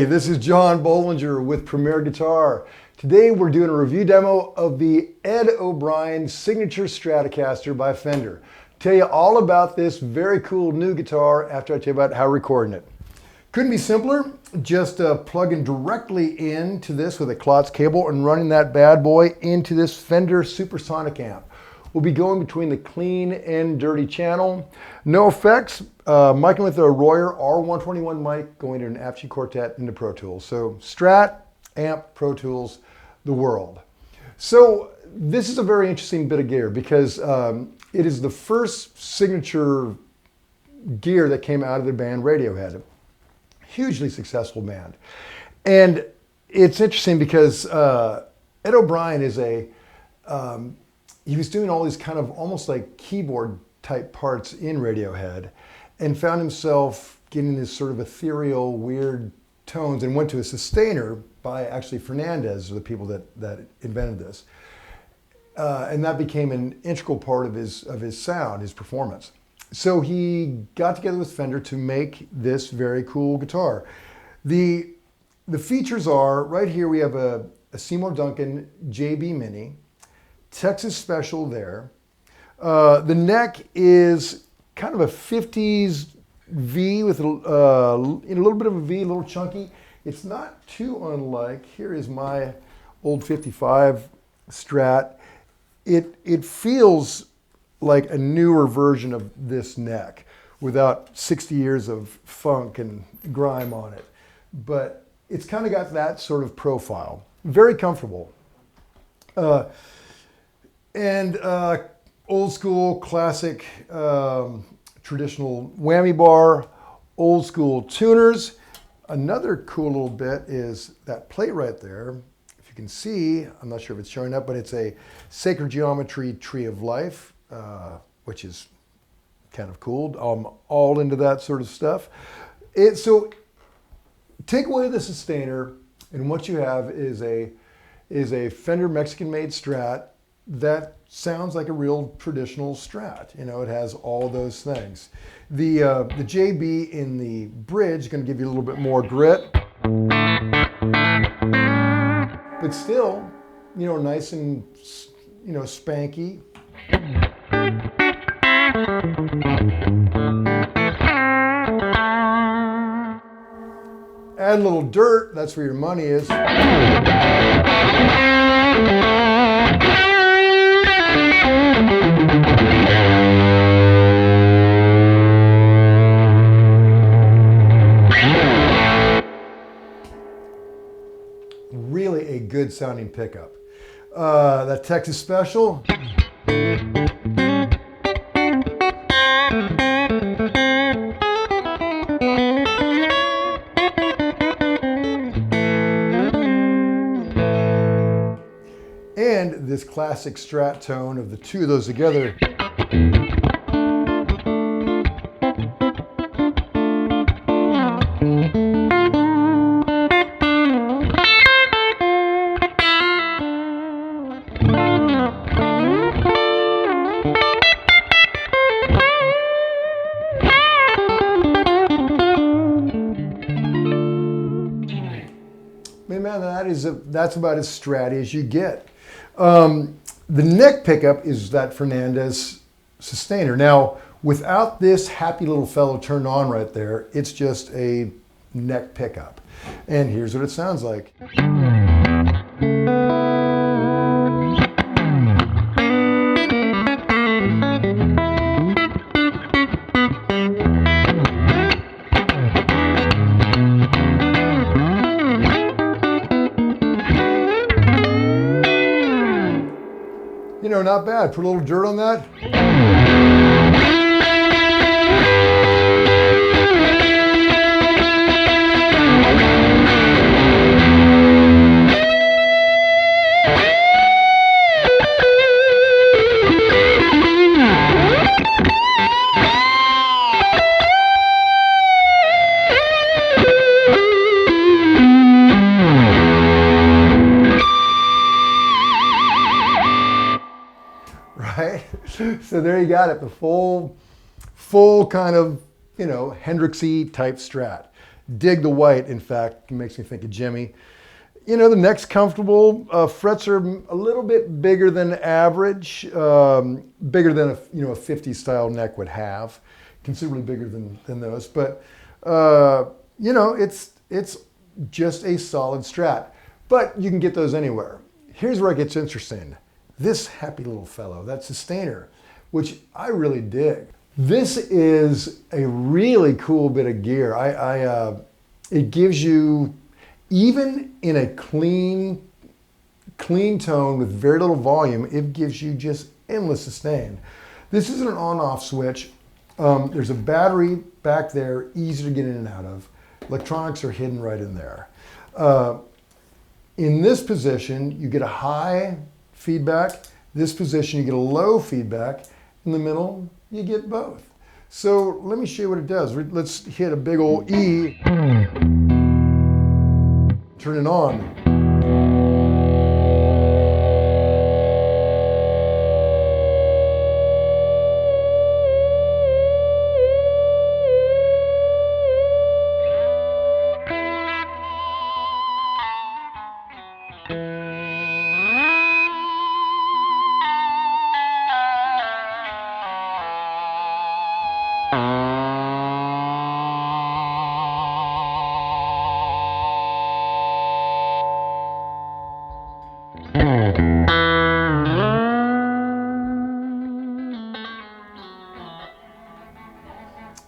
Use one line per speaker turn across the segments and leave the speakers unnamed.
This is John Bollinger with Premier Guitar. Today we're doing a review demo of the Ed O'Brien Signature Stratocaster by Fender. Tell you all about this very cool new guitar after I tell you about how recording it. Couldn't be simpler, just plugging directly into this with a Klotz cable and running that bad boy into this Fender Supersonic amp. We'll be going between the clean and dirty channel. No effects, micing with a Royer R121 mic going to an Apogee Quartet into Pro Tools. So Strat, amp, Pro Tools, the world. So this is a very interesting bit of gear because it is the first signature gear that came out of the band Radiohead. Hugely successful band. And it's interesting because Ed O'Brien is he was doing all these kind of almost like keyboard type parts in Radiohead and found himself getting this sort of ethereal, weird tones and went to a Sustainer by actually Fernandes, the people that invented this. And that became an integral part of his sound, his performance. So he got together with Fender to make this very cool guitar. The features are, right here we have a Seymour Duncan JB Mini, Texas Special there. The neck is kind of a 50s V with a little bit of a V, a little chunky. It's not too unlike, here is my old 55 Strat. It feels like a newer version of this neck without 60 years of funk and grime on it. But it's kind of got that sort of profile. Very comfortable. And old school, classic, traditional whammy bar, old school tuners. Another cool little bit is that plate right there. If you can see, I'm not sure if it's showing up, but it's a Sacred Geometry Tree of Life, which is kind of cool. I'm all into that sort of stuff. So take away the Sustainer, and what you have is a Fender Mexican-made Strat that sounds like a real traditional Strat. You know, it has all those things. The JB in the bridge is going to give you a little bit more grit, but still, you know, nice and, you know, spanky. Add a little dirt, that's where your money is. Really a good sounding pickup. That Texas Special. And this classic Strat tone of the two of those together. Man, that's about as stratty as you get. The neck pickup is that Fernandes Sustainer. Now, without this happy little fellow turned on right there, it's just a neck pickup. And here's what it sounds like. You know, not bad. Put a little dirt on that. So there you got it, the full kind of, you know, Hendrixy type Strat. Dig the white, in fact, it makes me think of Jimmy. You know, the neck's comfortable. Frets are a little bit bigger than average, bigger than a 50s style neck would have, considerably bigger than those. But you know, it's just a solid Strat. But you can get those anywhere. Here's where it gets interesting. This happy little fellow, that Sustainer, which I really dig. This is a really cool bit of gear. It gives you, even in a clean tone with very little volume, it gives you just endless sustain. This isn't an on-off switch. There's a battery back there, easy to get in and out of. Electronics are hidden right in there. In this position, you get a high feedback. This position, you get a low feedback. In the middle, you get both. So let me show you what it does. Let's hit a big old E. Turn it on.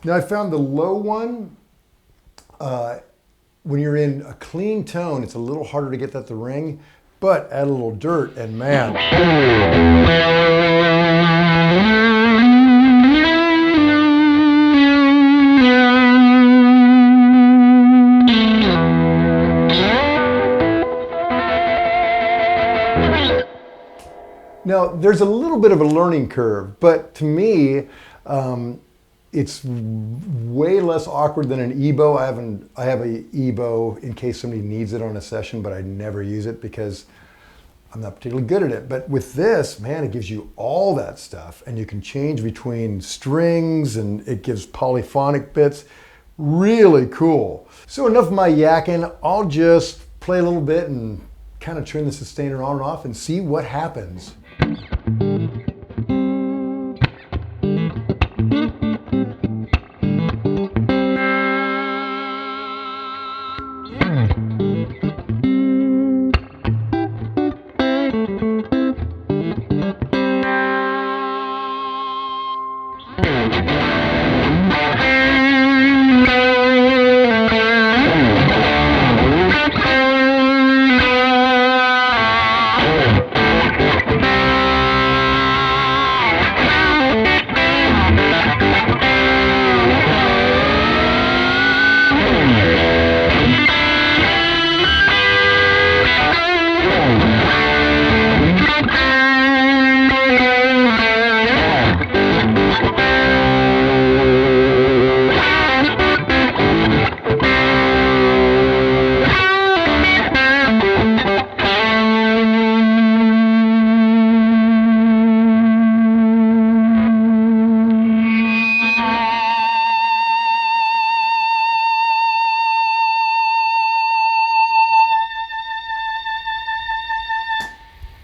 Now I found the low one, when you're in a clean tone, it's a little harder to get that to ring, but add a little dirt and man. Now there's a little bit of a learning curve, but to me, it's way less awkward than an EBow. I have a EBow in case somebody needs it on a session, but I never use it because I'm not particularly good at it. But with this, man, it gives you all that stuff, and you can change between strings, and it gives polyphonic bits. Really cool. So enough of my yakking. I'll just play a little bit and kind of turn the Sustainer on and off and see what happens.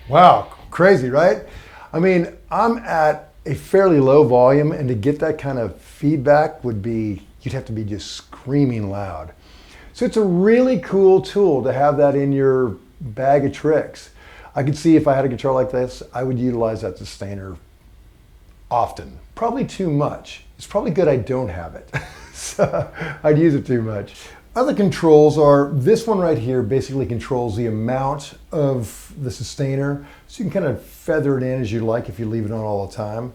Wow, crazy, right? I mean, I'm at a fairly low volume, and to get that kind of feedback would be, you'd have to be just screaming loud. So it's a really cool tool to have that in your bag of tricks. I could see if I had a guitar like this, I would utilize that Sustainer often. Probably too much. It's probably good I don't have it. So I'd use it too much. Other controls are, this one right here basically controls the amount of the Sustainer, so you can kind of feather it in as you like if you leave it on all the time.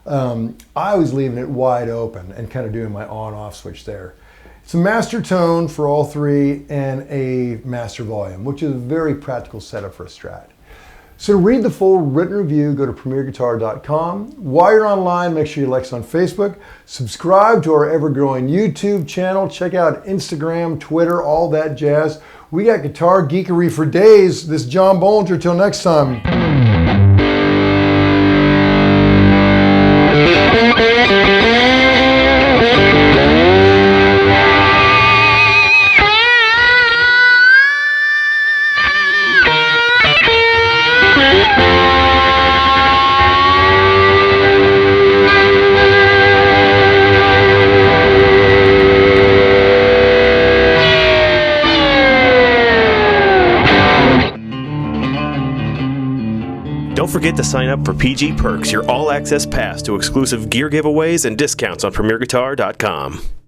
I was leaving it wide open and kind of doing my on-off switch there. It's a master tone for all three and a master volume, which is a very practical setup for a Strat. So to read the full written review, go to premierguitar.com. While you're online, make sure you like us on Facebook. Subscribe to our ever-growing YouTube channel. Check out Instagram, Twitter, all that jazz. We got guitar geekery for days. This is John Bollinger. Till next time.
Don't forget to sign up for PG Perks, your all-access pass to exclusive gear giveaways and discounts on PremierGuitar.com.